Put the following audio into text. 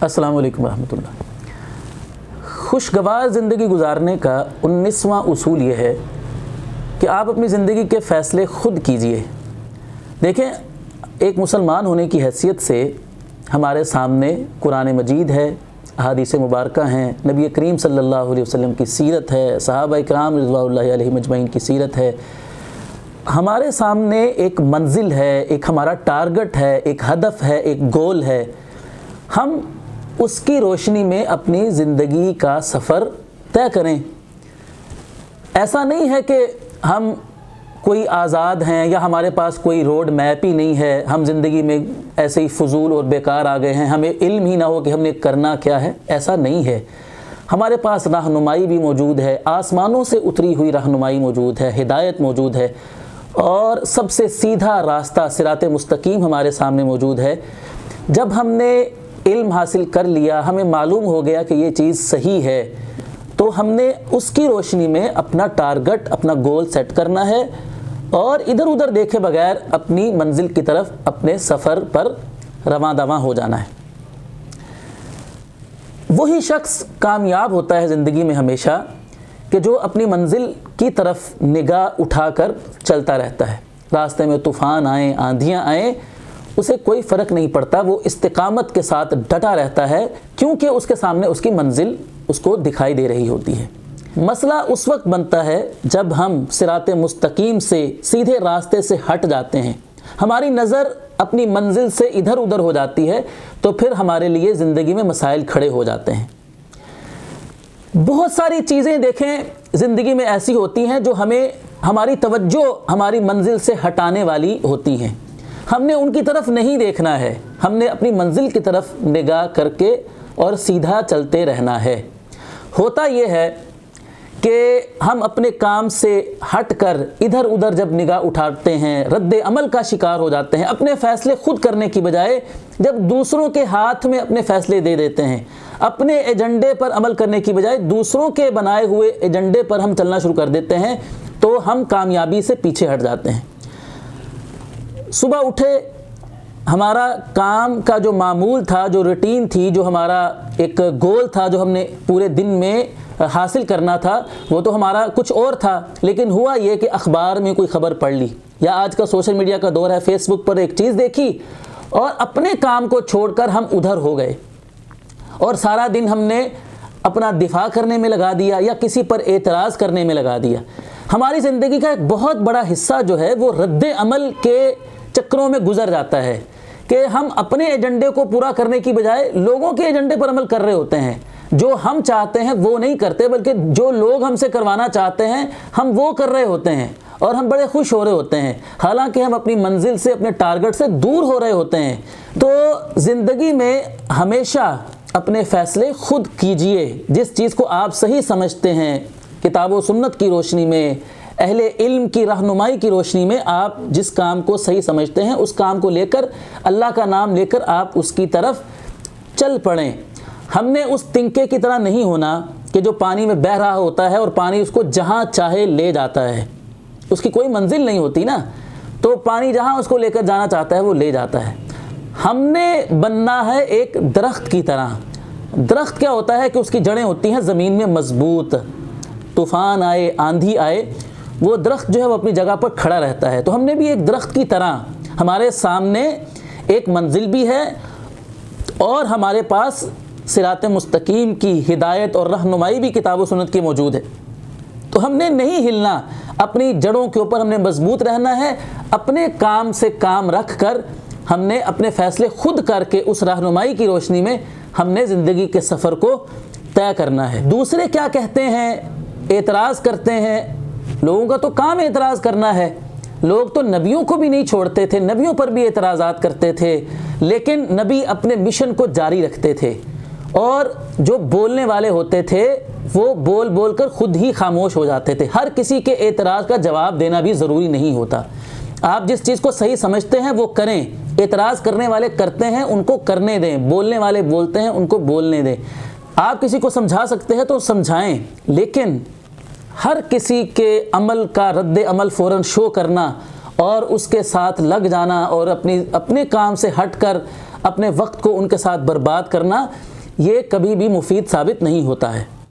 अस्सलाम वालेकुम रहमतुल्लाह। खुशगवार ज़िंदगी गुजारने का 19वां उसूल ये है कि आप अपनी ज़िंदगी के फ़ैसले ख़ुद कीजिए। देखें, एक मुसलमान होने की हैसियत से हमारे सामने कुरान मजीद है, अहादीस मुबारका हैं, नबी करीम सल्लल्लाहु अलैहि वसल्लम की सीरत है, सहाबा इकराम रिज़वानुल्लाहि अलैहिम अजमईन की सीरत है। हमारे सामने एक मंजिल है, एक हमारा टारगेट है, एक हदफ है, एक गोल है। हम उसकी रोशनी में अपनी ज़िंदगी का सफ़र तय करें। ऐसा नहीं है कि हम कोई आज़ाद हैं या हमारे पास कोई रोड मैप ही नहीं है, हम ज़िंदगी में ऐसे ही फजूल और बेकार आ गए हैं, हमें इल्म ही ना हो कि हमने करना क्या है। ऐसा नहीं है, हमारे पास रहनुमाई भी मौजूद है, आसमानों से उतरी हुई रहनुमाई मौजूद है, हिदायत मौजूद है और सबसे सीधा रास्ता सिराते मुस्तकीम हमारे सामने मौजूद है। जब हमने इल्म हासिल कर लिया, हमें मालूम हो गया कि ये चीज़ सही है, तो हमने उसकी रोशनी में अपना टारगेट, अपना गोल सेट करना है और इधर उधर देखे बगैर अपनी मंजिल की तरफ अपने सफ़र पर रवां दवां हो जाना है। वही शख्स कामयाब होता है ज़िंदगी में हमेशा कि जो अपनी मंजिल की तरफ निगाह उठाकर चलता रहता है। रास्ते में तूफ़ान आए, आंधियाँ आए, उसे कोई फ़र्क नहीं पड़ता, वो इस्तिकामत के साथ डटा रहता है क्योंकि उसके सामने उसकी मंजिल उसको दिखाई दे रही होती है। मसला उस वक्त बनता है जब हम सिराते मुस्तकीम से, सीधे रास्ते से हट जाते हैं, हमारी नज़र अपनी मंजिल से इधर उधर हो जाती है, तो फिर हमारे लिए ज़िंदगी में मसाइल खड़े हो जाते हैं। बहुत सारी चीज़ें देखें ज़िंदगी में ऐसी होती हैं जो हमें, हमारी तवज्जो हमारी मंजिल से हटाने वाली होती हैं। हमने उनकी तरफ नहीं देखना है, हमने अपनी मंजिल की तरफ निगाह करके और सीधा चलते रहना है। होता यह है कि हम अपने काम से हटकर इधर उधर जब निगाह उठाते हैं, रद्द अमल का शिकार हो जाते हैं। अपने फ़ैसले खुद करने की बजाय जब दूसरों के हाथ में अपने फ़ैसले दे देते हैं, अपने एजेंडे पर अमल करने की बजाय दूसरों के बनाए हुए एजेंडे पर हम चलना शुरू कर देते हैं, तो हम कामयाबी से पीछे हट जाते हैं। सुबह उठे, हमारा काम का जो मामूल था, जो रूटीन थी, जो हमारा एक गोल था, जो हमने पूरे दिन में हासिल करना था, वो तो हमारा कुछ और था। लेकिन हुआ ये कि अखबार में कोई ख़बर पढ़ ली या आज का सोशल मीडिया का दौर है, फेसबुक पर एक चीज़ देखी और अपने काम को छोड़कर हम उधर हो गए और सारा दिन हमने अपना दिफा करने में लगा दिया या किसी पर एतराज़ करने में लगा दिया। हमारी ज़िंदगी का एक बहुत बड़ा हिस्सा जो है वो रद्द अमल के चक्रों में गुजर जाता है कि हम अपने एजेंडे को पूरा करने की बजाय लोगों के एजेंडे पर अमल कर रहे होते हैं। जो हम चाहते हैं वो नहीं करते, बल्कि जो लोग हमसे करवाना चाहते हैं हम वो कर रहे होते हैं और हम बड़े खुश हो रहे होते हैं, हालांकि हम अपनी मंजिल से, अपने टारगेट से दूर हो रहे होते हैं। तो ज़िंदगी में हमेशा अपने फ़ैसले खुद कीजिए। जिस चीज़ को आप सही समझते हैं, किताब व सुन्नत की रोशनी में, अहले इल्म की रहनुमाई की रोशनी में, आप जिस काम को सही समझते हैं उस काम को लेकर, अल्लाह का नाम लेकर आप उसकी तरफ चल पड़ें। हमने उस तिनके की तरह नहीं होना कि जो पानी में बह रहा होता है और पानी उसको जहाँ चाहे ले जाता है, उसकी कोई मंजिल नहीं होती ना, तो पानी जहाँ उसको लेकर जाना चाहता है वो ले जाता है। हमने बनना है एक दरख्त की तरह। दरख्त क्या होता है कि उसकी जड़ें होती हैं ज़मीन में मजबूत, तूफ़ान आए, आंधी आए, वो दरख्त जो है वो अपनी जगह पर खड़ा रहता है। तो हमने भी एक दरख्त की तरह, हमारे सामने एक मंजिल भी है और हमारे पास सिराते मुस्तकीम की हिदायत और रहनुमाई भी किताब व सुन्नत की मौजूद है। तो हमने नहीं हिलना, अपनी जड़ों के ऊपर हमने मजबूत रहना है। अपने काम से काम रख कर हमने अपने फ़ैसले खुद करके उस रहनुमाई की रोशनी में हमने ज़िंदगी के सफ़र को तय करना है। दूसरे क्या कहते हैं, एतराज़ करते हैं। लोगों का तो काम एतराज़ करना है। लोग तो नबियों को भी नहीं छोड़ते थे, नबियों पर भी एतराज़ात करते थे, लेकिन नबी अपने मिशन को जारी रखते थे और जो बोलने वाले होते थे वो बोल बोल कर ख़ुद ही खामोश हो जाते थे। हर किसी के एतराज़ का जवाब देना भी ज़रूरी नहीं होता। आप जिस चीज़ को सही समझते हैं वो करें। एतराज़ करने वाले करते हैं, उनको करने दें। बोलने वाले बोलते हैं, उनको बोलने दें। आप किसी को समझा सकते हैं तो समझाएं, लेकिन हर किसी के अमल का रद्द अमल फ़ौरन शो करना और उसके साथ लग जाना और अपने काम से हटकर اپنے وقت کو ان کے ساتھ برباد کرنا یہ کبھی بھی مفید ثابت نہیں ہوتا ہے۔